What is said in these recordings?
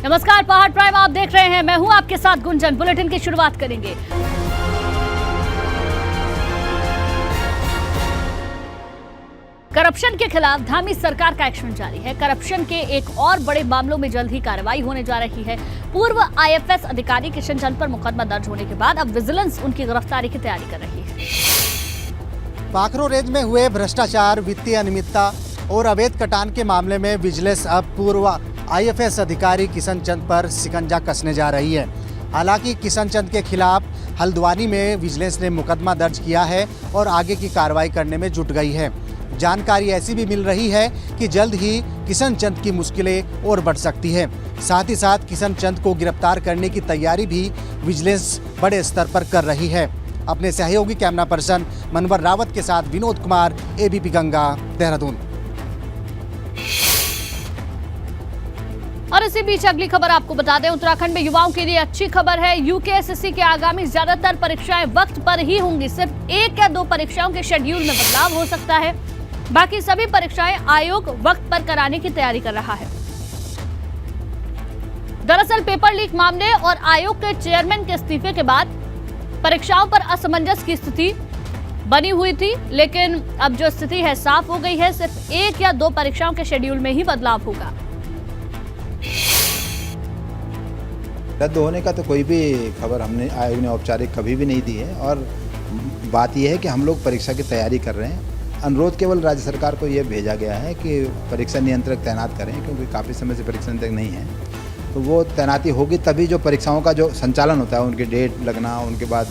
नमस्कार, पहाड़ प्राइम आप देख रहे हैं। मैं हूं आपके साथ गुंजन। बुलेटिन की शुरुआत करेंगे। करप्शन के खिलाफ धामी सरकार का एक्शन जारी है। करप्शन के एक और बड़े मामलों में जल्द ही कार्रवाई होने जा रही है। पूर्व आईएफएस अधिकारी किशन चंद पर मुकदमा दर्ज होने के बाद अब विजिलेंस उनकी गिरफ्तारी की तैयारी कर रही है। पाखरो रेंज में हुए भ्रष्टाचार, वित्तीय अनियमितता और अवैध कटान के मामले में विजिलेंस अब पूर्व आईएफएस अधिकारी किशन चंद पर शिकंजा कसने जा रही है। हालांकि किशन चंद के खिलाफ हल्द्वानी में विजिलेंस ने मुकदमा दर्ज किया है और आगे की कार्रवाई करने में जुट गई है। जानकारी ऐसी भी मिल रही है कि जल्द ही किशन चंद की मुश्किलें और बढ़ सकती है। साथ ही साथ किशन चंद को गिरफ्तार करने की तैयारी भी विजिलेंस बड़े स्तर पर कर रही है। अपने सहयोगी कैमरा पर्सन मनवर रावत के साथ विनोद कुमार, एबीपी गंगा, देहरादून। और इसी बीच अगली खबर आपको बता दें, उत्तराखंड में युवाओं के लिए अच्छी खबर है। यूकेएसएससी के आगामी ज्यादातर परीक्षाएं वक्त पर ही होंगी। सिर्फ 1 या 2 परीक्षाओं के शेड्यूल में बदलाव हो सकता है। बाकी सभी परीक्षाएं आयोग वक्त पर कराने की तैयारी कर रहा है। दरअसल पेपर लीक मामले और आयोग के चेयरमैन के इस्तीफे के बाद परीक्षाओं पर असमंजस की स्थिति बनी हुई थी, लेकिन अब जो स्थिति है साफ हो गई है। सिर्फ 1 या 2 परीक्षाओं के शेड्यूल में ही बदलाव होगा। रद्द होने का तो कोई भी खबर हमने आयोग ने औपचारिक कभी भी नहीं दी है। और बात यह है कि हम लोग परीक्षा की तैयारी कर रहे हैं। अनुरोध केवल राज्य सरकार को यह भेजा गया है कि परीक्षा नियंत्रक तैनात करें, क्योंकि काफ़ी समय से परीक्षा नियंत्रक नहीं है। तो वो तैनाती होगी तभी जो परीक्षाओं का जो संचालन होता है, उनकी डेट लगना, उनके बाद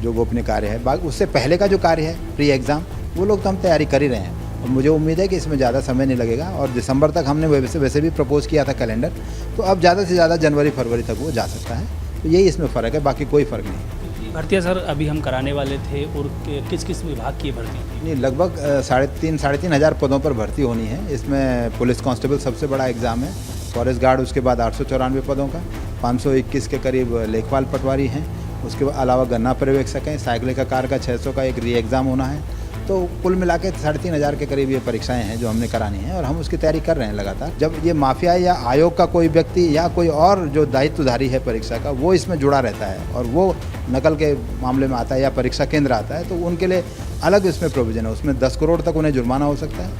जो गोपनीय कार्य है, उससे पहले का जो कार्य है प्री एग्ज़ाम, वो लोग तो हम तैयारी कर ही रहे हैं। और मुझे उम्मीद है कि इसमें ज़्यादा समय नहीं लगेगा। और दिसंबर तक हमने वैसे भी प्रपोज़ किया था कैलेंडर, तो अब ज़्यादा से ज़्यादा जनवरी फरवरी तक वो जा सकता है। तो यही इसमें फ़र्क है, बाकी कोई फ़र्क नहीं। भर्तियाँ सर अभी हम कराने वाले थे, और किस किस विभाग की भर्ती? नहीं, लगभग 3,500 हज़ार पदों पर भर्ती होनी है। इसमें पुलिस कांस्टेबल सबसे बड़ा एग्ज़ाम है, फॉरेस्ट गार्ड उसके बाद 894 पदों का, 521 के करीब लेखपाल पटवारी हैं, उसके अलावा गन्ना पर्यवेक्षक हैं, साइकिल का कार का 600 का एक री एग्ज़ाम होना है। तो कुल मिला के 3,500 के करीब ये परीक्षाएं हैं जो हमने करानी है, और हम उसकी तैयारी कर रहे हैं लगातार। जब ये माफिया या आयोग का कोई व्यक्ति या कोई और जो दायित्वधारी है परीक्षा का, वो इसमें जुड़ा रहता है और वो नकल के मामले में आता है या परीक्षा केंद्र आता है, तो उनके लिए अलग इसमें प्रोविज़न है। उसमें 10 करोड़ तक उन्हें जुर्माना हो सकता है,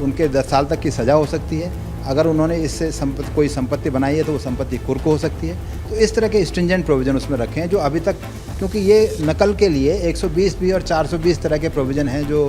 उनके 10 साल तक की सज़ा हो सकती है। अगर उन्होंने इससे कोई संपत्ति बनाई है तो वो संपत्ति कुर्क हो सकती है। तो इस तरह के स्ट्रिंजेंट प्रोविज़न उसमें रखे हैं जो अभी तक, क्योंकि ये नकल के लिए 120 भी और 420 तरह के प्रोविज़न हैं जो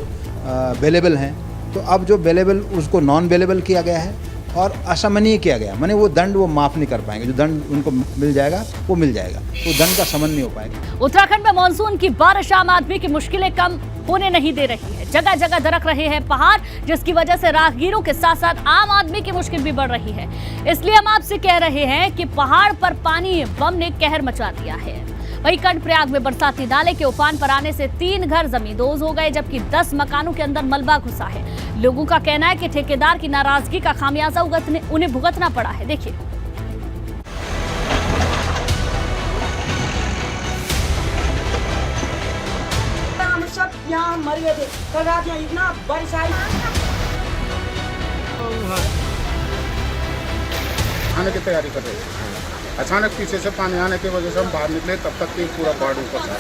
बेलेबल हैं। तो अब जो बेलेबल उसको नॉन बेलेबल किया गया है और अशमनीय किया गया, माने वो दंड वो माफ़ नहीं कर पाएंगे। जो दंड उनको मिल जाएगा वो मिल जाएगा, वो दंड का शमन नहीं हो पाएगा। उत्तराखंड में मानसून की बारिश आम आदमी की मुश्किलें कम होने नहीं दे रही है। जगह जगह दरक रहे हैं पहाड़, जिसकी वजह से राहगीरों के साथ साथ आम आदमी की मुश्किल भी बढ़ रही है। इसलिए हम आपसे कह रहे हैं कि पहाड़ पर पानी बम ने कहर मचा दिया है। वहीं कर्णप्रयाग में बरसाती नाले के उफान पर आने से 3 घर जमींदोज हो गए, जबकि 10 मकानों के अंदर मलबा घुसा है। लोगों का कहना है कि ठेकेदार की नाराजगी का खामियाजा उन्हें भुगतना पड़ा है। देखिए, सब यहाँ मर गए थे। कल रात यहाँ इतना बारिश आई। आने की तैयारी कर रहे थे, अचानक पीछे से पानी आने की वजह से हम बाहर निकले, तब तक कि पूरा बाढ़ ऊपर था।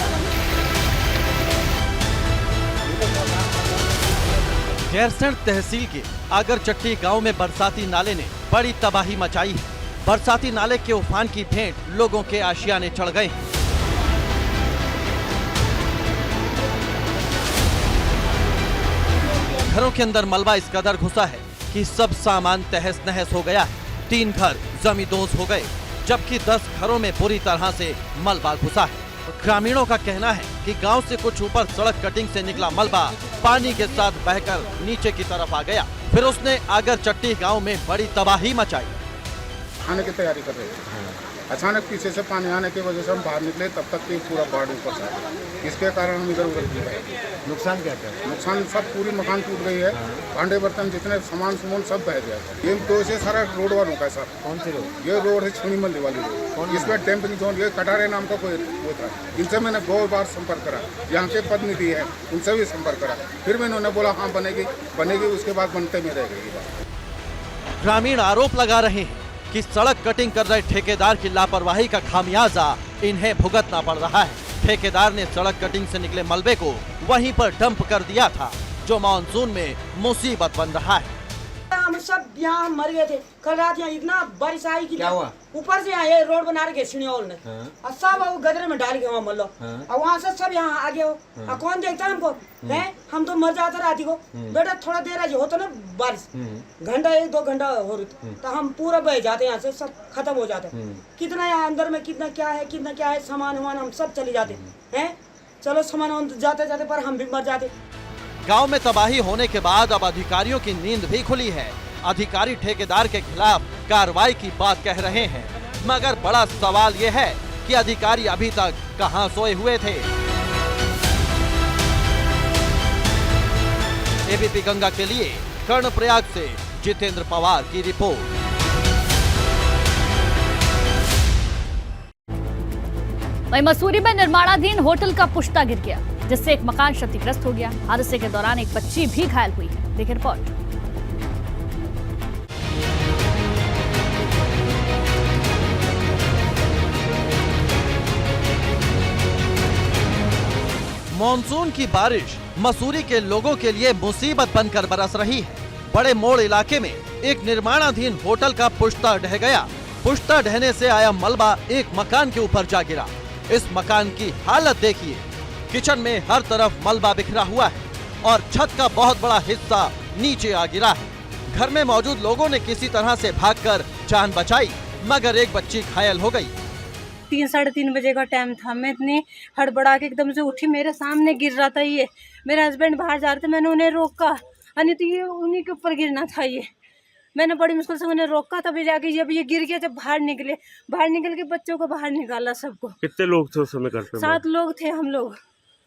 गैरसैंण तहसील के आगरचट्टी गांव में बरसाती नाले ने बड़ी तबाही मचाई है। बरसाती नाले के उफान की भेंट लोगों के आशियाने चढ़ गए। घरों के अंदर मलबा इस कदर घुसा है कि सब सामान तहस नहस हो गया है। 3 घर जमींदोज हो गए, जबकि 10 घरों में बुरी तरह से मलबा घुसा है। ग्रामीणों का कहना है कि गांव से कुछ ऊपर सड़क कटिंग से निकला मलबा पानी के साथ बहकर नीचे की तरफ आ गया। फिर उसने आगरचट्टी गांव में बड़ी तबाही मचाई। आने की तैयारी कर रहे थे, अचानक पीछे से पानी आने की वजह से हम बाहर निकले, तब तक कि पूरा बाढ़ ऊपर था। इसके कारण हम इधर उधर गिरे। नुकसान क्या क्या? नुकसान सब, पूरी मकान टूट गई है, भांडे बर्तन जितने सामान सब बह गया। ये तो से सारा रोड वालों का सर। कौन सी रोड? ये रोड है छुनी मल्ली वाली रोड। इसमें डैम्पिंग जोन, ये कटारे नाम का कोई वो था। इनसे मैंने 2 बार संपर्क करा, यहाँ के प्रतिनिधि है उनसे भी संपर्क करा। फिर मैंने उन्हें बोला हाँ बनेगी, उसके बाद बनते में रह गई। ग्रामीण आरोप लगा रहे हैं कि सड़क कटिंग कर रहे ठेकेदार की लापरवाही का खामियाजा इन्हें भुगतना पड़ रहा है। ठेकेदार ने सड़क कटिंग से निकले मलबे को वहीं पर डंप कर दिया था, जो मानसून में मुसीबत बन रहा है। हम सब यहाँ मर गए थे। कल रात यहाँ इतना बारिश आई कि क्या हुआ? ऊपर से यहाँ ये रोड बना रखे सीढ़ियों ने और सब वो गदरे में डाल के वहाँ मल्लो और वहाँ से सब यहाँ आ गए हो और कौन देखता है हमको है? हम तो मर जाते रात को। बेटा थोड़ा देर आज होता ना बारिश, घंटा 1-2 घंटा हो रही तो हम पूरा बह जाते यहाँ से, सब खत्म हो जाते। कितना यहाँ अंदर में कितना क्या है सामान वामान हम सब चले जाते हैं। चलो सामान जाते जाते पर हम भी मर जाते। गांव में तबाही होने के बाद अब अधिकारियों की नींद भी खुली है। अधिकारी ठेकेदार के खिलाफ कार्रवाई की बात कह रहे हैं, मगर बड़ा सवाल ये है कि अधिकारी अभी तक कहां सोए हुए थे। एबीपी गंगा के लिए कर्णप्रयाग से जितेंद्र पवार की रिपोर्ट। वहीं मसूरी में निर्माणाधीन होटल का पुश्ता गिर गया, जिससे एक मकान क्षतिग्रस्त हो गया। हादसे के दौरान एक बच्ची भी घायल हुई है। देखिए रिपोर्ट। मॉनसून की बारिश मसूरी के लोगों के लिए मुसीबत बनकर बरस रही है। बड़े मोड़ इलाके में एक निर्माणाधीन होटल का पुश्ता ढह गया। पुश्ता ढहने से आया मलबा एक मकान के ऊपर जा गिरा। इस मकान की हालत देखिए, किचन में हर तरफ मलबा बिखरा हुआ है और छत का बहुत बड़ा हिस्सा नीचे आ गिरा है। घर में मौजूद लोगों ने किसी तरह से भागकर जान बचाई, मगर एक बच्ची घायल हो गई। 3-3:30 बजे का टाइम था। मैं इतनी हड़बड़ा के एकदम से उठी, मेरे सामने गिर रहा था ये। मेरे हस्बैंड बाहर जा रहे थे, मैंने उन्हें रोका, नहीं तो ये उन्हीं के ऊपर गिरना था। ये मैंने बड़ी मुश्किल से उन्हें रोका, तभी जाके जब ये गिर गया, जब बाहर निकल के बच्चों को बाहर निकाला सबको। कितने लोग थे उस समय घर पे? 7 लोग थे हम लोग।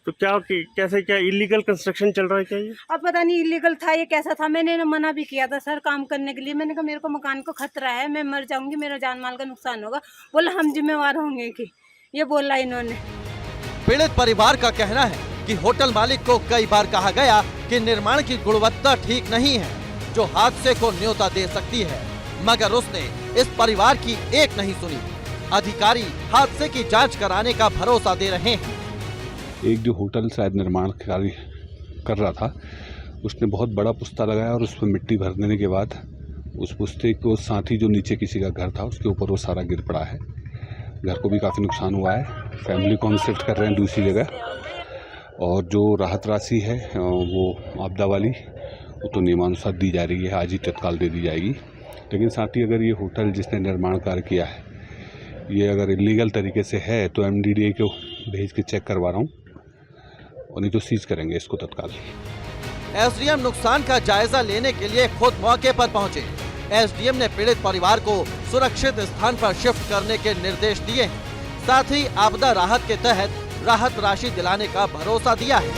तो क्या इलीगल कंस्ट्रक्शन चल रहा है क्या ये? अब पता नहीं इलीगल था ये कैसा था। मैंने मना भी किया था सर काम करने के लिए। मैंने कहा मेरे को मकान को खतरा है, मैं मर जाऊंगी, मेरा जान माल का नुकसान होगा। बोला हम जिम्मेवार होंगे कि ये बोला इन्होंने। पीड़ित परिवार का कहना है कि होटल मालिक को कई बार कहा गया कि निर्माण की गुणवत्ता ठीक नहीं है, जो हादसे को न्योता दे सकती है, मगर उसने इस परिवार की एक नहीं सुनी। अधिकारी हादसे की जांच कराने का भरोसा दे रहे हैं। एक जो होटल शायद निर्माण कार्य कर रहा था, उसने बहुत बड़ा पुश्ता लगाया और उसमें मिट्टी भर देने के बाद उस पुश्ते को साथ ही जो नीचे किसी का घर था उसके ऊपर वो सारा गिर पड़ा है। घर को भी काफ़ी नुकसान हुआ है। फैमिली को हम शिफ्ट कर रहे हैं दूसरी जगह, और जो राहत राशि है वो आपदा वाली वो तो नियमानुसार दी जा रही है, आज ही तत्काल दे दी जाएगी। लेकिन साथ ही अगर ये होटल जिसने निर्माण कार्य किया है ये अगर इलीगल तरीके से है तो MDDA को भेज के चेक करवा रहा हूँ, और नहीं तो सीज करेंगे इसको तत्काल। SDM नुकसान का जायजा लेने के लिए खुद मौके पर पहुंचे। SDM ने पीड़ित परिवार को सुरक्षित स्थान पर शिफ्ट करने के निर्देश दिए हैं। साथ ही आपदा राहत के तहत राहत राशि दिलाने का भरोसा दिया है।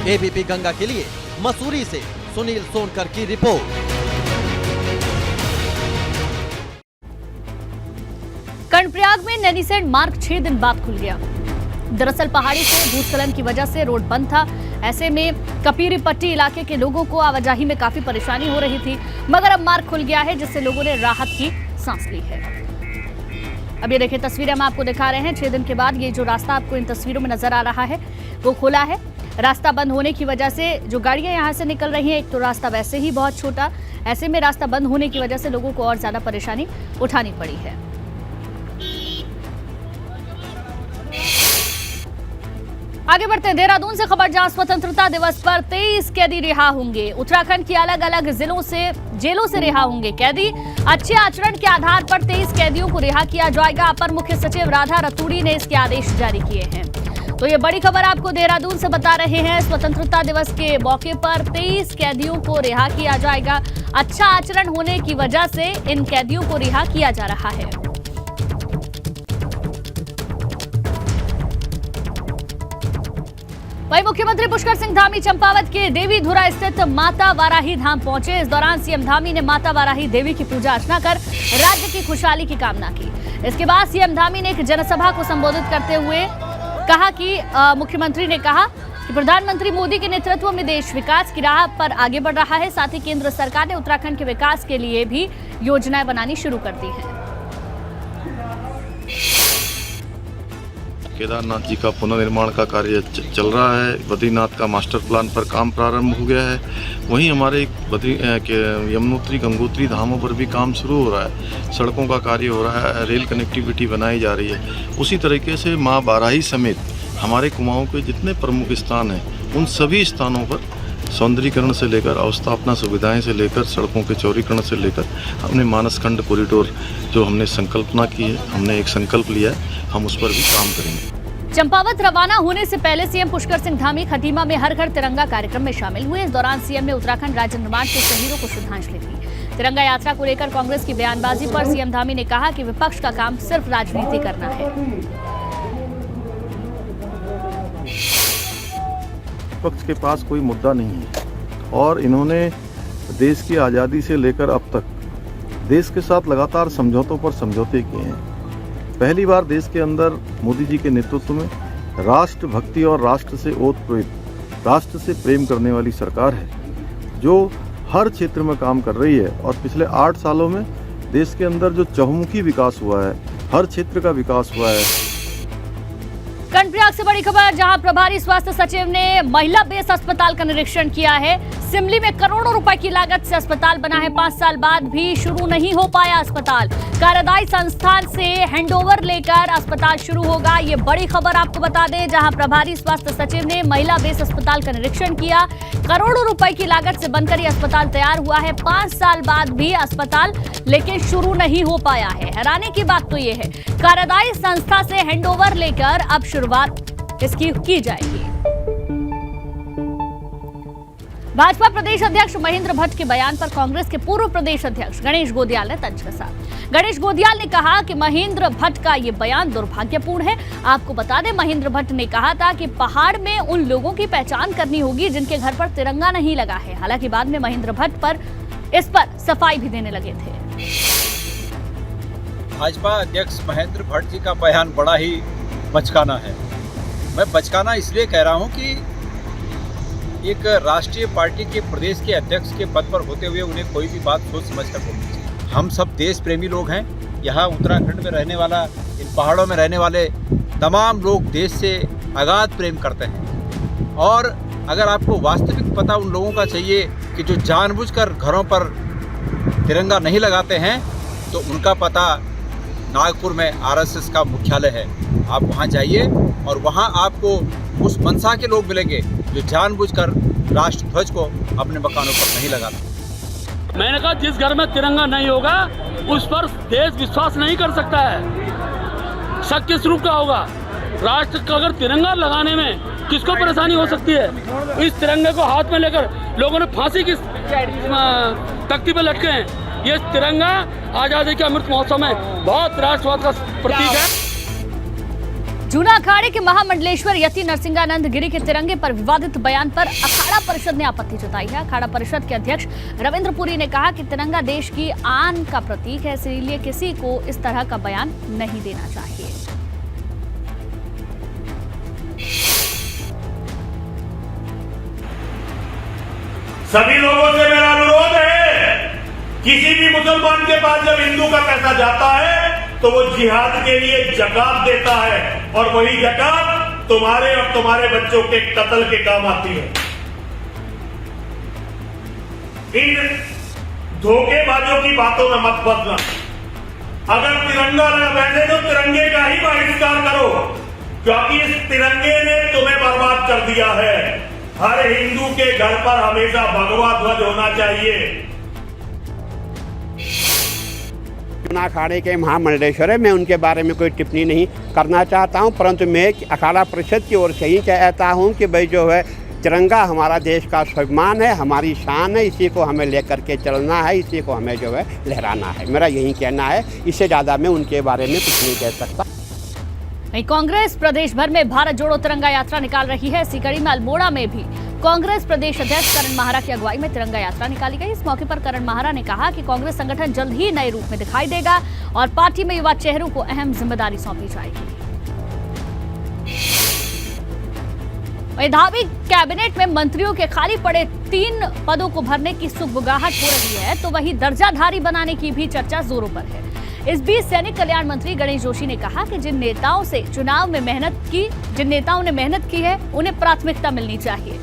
ABP गंगा के लिए मसूरी से सुनील सोनकर की रिपोर्ट। कर्णप्रयाग में नैनीसैंड मार्ग 6 दिन बाद खुल गया। दरअसल पहाड़ी से भूस्खलन की वजह से रोड बंद था। ऐसे में कपीरी पट्टी इलाके के लोगों को आवाजाही में काफी परेशानी हो रही थी, मगर अब मार्ग खुल गया है, जिससे लोगों ने राहत की सांस ली है। अब ये देखिए तस्वीरें हम आपको दिखा रहे हैं। 6 दिन के बाद ये जो रास्ता आपको इन तस्वीरों में नजर आ रहा है वो खुला है। रास्ता बंद होने की वजह से जो गाड़ियां यहाँ से निकल रही हैं, एक तो रास्ता वैसे ही बहुत छोटा, ऐसे में रास्ता बंद होने की वजह से लोगों को और ज्यादा परेशानी उठानी पड़ी है। आगे बढ़ते हैं देहरादून से खबर, जहां स्वतंत्रता दिवस पर 23 कैदी रिहा होंगे। उत्तराखंड की अलग अलग जेलों से रिहा होंगे कैदी। अच्छे आचरण के आधार पर 23 कैदियों को रिहा किया जाएगा। अपर मुख्य सचिव राधा रतूड़ी ने इसके आदेश जारी किए हैं। तो ये बड़ी खबर आपको देहरादून से बता रहे हैं। स्वतंत्रता दिवस के मौके पर 23 कैदियों को रिहा किया जाएगा। अच्छा आचरण होने की वजह से इन कैदियों को रिहा किया जा रहा है। वहीं मुख्यमंत्री पुष्कर सिंह धामी चंपावत के देवीधुरा स्थित माता वाराही धाम पहुंचे। इस दौरान सीएम धामी ने माता वाराही देवी की पूजा अर्चना कर राज्य की खुशहाली की कामना की। इसके बाद सीएम धामी ने एक जनसभा को संबोधित करते हुए कहा कि मुख्यमंत्री ने कहा कि प्रधानमंत्री मोदी के नेतृत्व में देश विकास की राह पर आगे बढ़ रहा है। साथ ही केंद्र सरकार ने उत्तराखंड के विकास के लिए भी योजनाएं बनानी शुरू कर दी हैं। केदारनाथ जी का पुनर्निर्माण का कार्य चल रहा है। बद्रीनाथ का मास्टर प्लान पर काम प्रारंभ हो गया है। वहीं हमारे यमुनोत्री गंगोत्री धामों पर भी काम शुरू हो रहा है। सड़कों का कार्य हो रहा है, रेल कनेक्टिविटी बनाई जा रही है। उसी तरीके से माँ बाराही समेत हमारे कुमाऊं के जितने प्रमुख स्थान हैं उन सभी स्थानों पर सौंदर्यीकरण से लेकर अवस्थापना सुविधाएं से लेकर सड़कों के चौड़ीकरण से लेकर हमने मानसखंड कॉरिडोर जो हमने संकल्पना की है, हमने एक संकल्प लिया है, हम उस पर भी काम करेंगे। चंपावत रवाना होने से पहले सीएम पुष्कर सिंह धामी खटीमा में हर घर तिरंगा कार्यक्रम में शामिल हुए। इस दौरान सीएम ने उत्तराखंड राज्य निर्माण के शहीदों को श्रद्धांजलि दी। तिरंगा यात्रा को लेकर कांग्रेस की बयानबाजी पर सीएम धामी ने कहा कि विपक्ष का काम सिर्फ राजनीति करना है। विपक्ष के पास कोई मुद्दा नहीं है और इन्होंने देश की आज़ादी से लेकर अब तक देश के साथ लगातार समझौतों पर समझौते किए हैं। पहली बार देश के अंदर मोदी जी के नेतृत्व में राष्ट्र भक्ति और राष्ट्र से ओतप्रोत राष्ट्र से प्रेम करने वाली सरकार है जो हर क्षेत्र में काम कर रही है। और पिछले 8 सालों में देश के अंदर जो चहुमुखी विकास हुआ है, हर क्षेत्र का विकास हुआ है। कर्णप्रयाग से बड़ी खबर, जहां प्रभारी स्वास्थ्य सचिव ने महिला बेस अस्पताल का निरीक्षण किया है। सिमली में करोड़ों रुपए की लागत से अस्पताल बना है, 5 साल बाद भी शुरू नहीं हो पाया अस्पताल। कार्यदायी संस्थान से हैंडओवर लेकर अस्पताल शुरू होगा। ये बड़ी खबर आपको बता दें, जहां प्रभारी स्वास्थ्य सचिव ने महिला बेस अस्पताल का निरीक्षण किया। करोड़ों रुपए की लागत से बनकर ये अस्पताल तैयार हुआ है, 5 साल बाद भी अस्पताल लेकिन शुरू नहीं हो पाया है। हैरानी की बात तो ये है, कार्यदायी संस्था से हैंडओवर लेकर अब शुरुआत इसकी की जाएगी। भाजपा प्रदेश अध्यक्ष महेंद्र भट्ट के बयान पर कांग्रेस के पूर्व प्रदेश अध्यक्ष गणेश गोदियाल ने तंज कसा। गणेश गोदियाल ने कहा कि महेंद्र भट्ट का ये बयान दुर्भाग्यपूर्ण है। आपको बता दें, महेंद्र भट्ट ने कहा था कि पहाड़ में उन लोगों की पहचान करनी होगी जिनके घर पर तिरंगा नहीं लगा है। हालांकि बाद में महेंद्र भट्ट इस पर सफाई भी देने लगे थे। भाजपा अध्यक्ष महेंद्र भट्ट जी का बयान बड़ा ही बचकाना है। मैं बचकाना इसलिए कह रहा हूं कि एक राष्ट्रीय पार्टी के प्रदेश के अध्यक्ष के पद पर होते हुए उन्हें कोई भी बात सोच समझ कर बोलनी चाहिए। हम सब देश प्रेमी लोग हैं। यहाँ उत्तराखंड में रहने वाला, इन पहाड़ों में रहने वाले तमाम लोग देश से अगाध प्रेम करते हैं। और अगर आपको वास्तविक पता उन लोगों का चाहिए कि जो जानबूझकर घरों पर तिरंगा नहीं लगाते हैं, तो उनका पता नागपुर में आरएसएस का मुख्यालय है। आप वहां जाइए और वहां आपको उस मनसा के लोग मिलेंगे जो जानबूझकर राष्ट्रध्वज को अपने मकानों पर नहीं लगाते। मैंने कहा जिस घर में तिरंगा नहीं होगा उस पर देश विश्वास नहीं कर सकता है। शक किस रूप का होगा? राष्ट्र का अगर तिरंगा लगाने में किसको परेशानी हो सकती है? इस तिरंगे को हाथ में लेकर लोगों ने फांसी की तख्ती पे लटके हैं। ये तिरंगा आजादी के अमृत महोत्सव में बहुत राष्ट्रवाद का प्रतीक है। जूना अखाड़े के महामंडलेश्वर यति नरसिंहानंद गिरी के तिरंगे पर विवादित बयान पर अखाड़ा परिषद ने आपत्ति जताई है। अखाड़ा परिषद के अध्यक्ष रविंद्र पुरी ने कहा कि तिरंगा देश की आन का प्रतीक है, इसलिए किसी को इस तरह का बयान नहीं देना चाहिए। सभी लोगों से मेरा अनुरोध है, किसी भी मुसलमान के पास जब हिंदू का पैसा जाता है तो वो जिहाद के लिए ज़कात देता है और वही ज़कात तुम्हारे और तुम्हारे बच्चों के कत्ल के काम आती है। इन धोखेबाजों की बातों में मत फंसना। अगर तिरंगा बैठे तो तिरंगे का ही बहिष्कार करो, क्योंकि इस तिरंगे ने तुम्हें बर्बाद कर दिया है। हर हिंदू के घर पर हमेशा भगवा ध्वज होना चाहिए। अखाड़े के महामंडलेश्वर है, मैं उनके बारे में कोई टिप्पणी नहीं करना चाहता हूं, परंतु मैं अखाड़ा परिषद की ओर से ही कहता हूं कि भाई जो है तिरंगा हमारा देश का स्वाभिमान है, हमारी शान है, इसी को हमें लेकर के चलना है, इसी को हमें जो है लहराना है। मेरा यही कहना है, इससे ज़्यादा मैं उनके बारे में कुछ नहीं कह सकता। कांग्रेस प्रदेश भर में भारत जोड़ो तिरंगा यात्रा निकाल रही है। इसी कड़ी में अल्मोड़ा में भी कांग्रेस प्रदेश अध्यक्ष करण माहरा की अगुवाई में तिरंगा यात्रा निकाली गई। इस मौके पर करण माहरा ने कहा कि कांग्रेस संगठन जल्द ही नए रूप में दिखाई देगा और पार्टी में युवा चेहरों को अहम जिम्मेदारी सौंपी जाएगी। धामी कैबिनेट में मंत्रियों के खाली पड़े 3 पदों को भरने की सुगबुगाहट हो रही है, तो वहीं दर्जाधारी बनाने की भी चर्चा जोरों पर है। इस बीच सैनिक कल्याण मंत्री गणेश जोशी ने कहा कि जिन नेताओं ने मेहनत की है, उन्हें प्राथमिकता मिलनी चाहिए।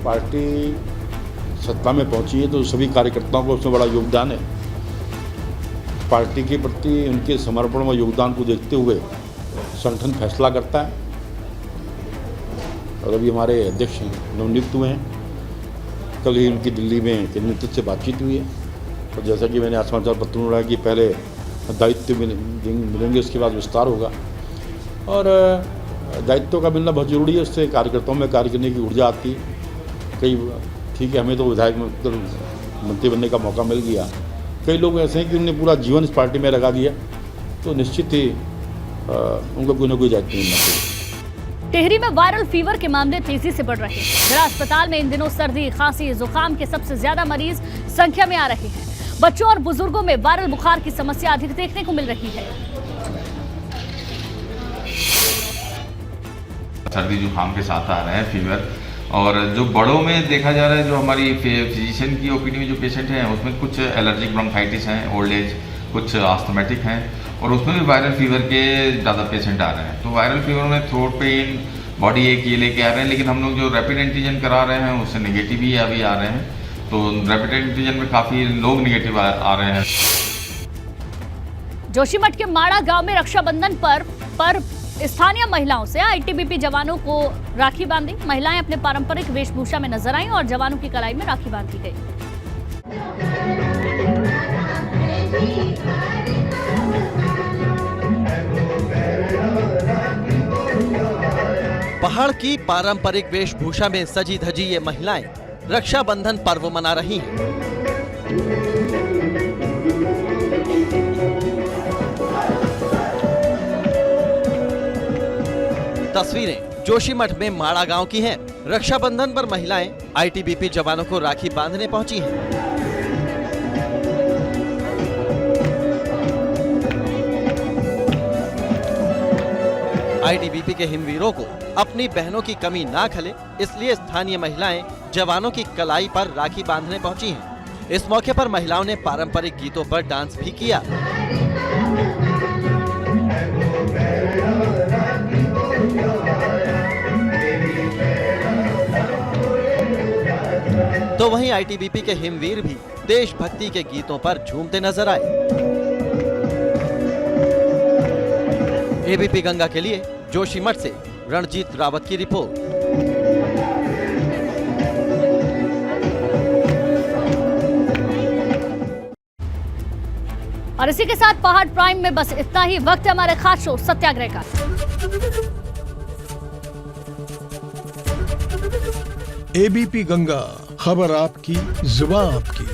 पार्टी सत्ता में पहुंची है तो सभी कार्यकर्ताओं को उसमें बड़ा योगदान है। पार्टी के प्रति उनके समर्पण व योगदान को देखते हुए संगठन फैसला करता है। और अभी हमारे अध्यक्ष नवनियुक्त हुए हैं, कल ही उनकी दिल्ली में केंद्रीय नेतृत्व से बातचीत हुई है। और जैसा कि मैंने समाचार पत्र में रहा कि पहले दायित्व मिलेंगे, उसके बाद विस्तार होगा। और दायित्व का मिलना बहुत ज़रूरी है, उससे कार्यकर्ताओं में कार्य करने की ऊर्जा आती है। कई ठीक है, हमें तो विधायक मंत्री बनने का मौका मिल गया, कई लोग ऐसे हैं कि उन्होंने पूरा जीवन इस पार्टी में लगा दिया, तो निश्चित ही उनको कोई ना कोई दायित्व मिलना चाहिए। टिहरी में वायरल फीवर के मामले तेजी से बढ़ रहे हैं। जिला अस्पताल में इन दिनों सर्दी, खांसी, जुकाम के सबसे ज्यादा मरीज संख्या में आ रहे हैं। बच्चों और बुजुर्गों में वायरल बुखार की समस्या अधिक देखने को मिल रही है। सर्दी जुकाम के साथ आ रहे हैं फीवर, और जो बड़ों में देखा जा रहा है, जो हमारी फिजिशियन की ओपीडी में जो पेशेंट हैं उसमें कुछ एलर्जिक ब्रोंकाइटिस हैं, ओल्ड एज, कुछ आस्थमेटिक हैं, और उसमें भी वायरल फीवर के ज़्यादा पेशेंट आ रहे हैं। तो वायरल फीवर में थ्रोट पेन, बॉडी एक ये लेके आ रहे हैं, लेकिन हम लोग जो रैपिड एंटीजन करा रहे हैं उससे नेगेटिव ही अभी आ रहे हैं। तो रैपिड एंटीजन में काफ़ी लोग नेगेटिव आ रहे हैं। जोशीमठ के माड़ा गांव में रक्षाबंधन पर स्थानीय महिलाओं से आईटीबीपी जवानों को राखी बांधी। महिलाएं अपने पारंपरिक वेशभूषा में नजर आईं और जवानों की कलाई में राखी बांधी गई। पहाड़ की पारंपरिक वेशभूषा में सजी धजी ये महिलाएं रक्षाबंधन पर्व मना रही हैं। तस्वीरें जोशीमठ में माड़ा गांव की हैं। रक्षाबंधन पर महिलाएं आईटीबीपी जवानों को राखी बांधने पहुंची हैं। आईटीबीपी के हिमवीरों को अपनी बहनों की कमी ना खले, इसलिए स्थानीय महिलाएं जवानों की कलाई पर राखी बांधने पहुंची हैं। इस मौके पर महिलाओं ने पारंपरिक गीतों पर डांस भी किया। तो वहीं आईटीबीपी के हिमवीर भी देशभक्ति के गीतों पर झूमते नजर आए। एबीपी गंगा के लिए जोशीमठ से रणजीत रावत की रिपोर्ट। और इसी के साथ पहाड़ प्राइम में बस इतना ही। वक्त है हमारे खास शो सत्याग्रह का। एबीपी गंगा, खबर आपकी, जुबान आपकी।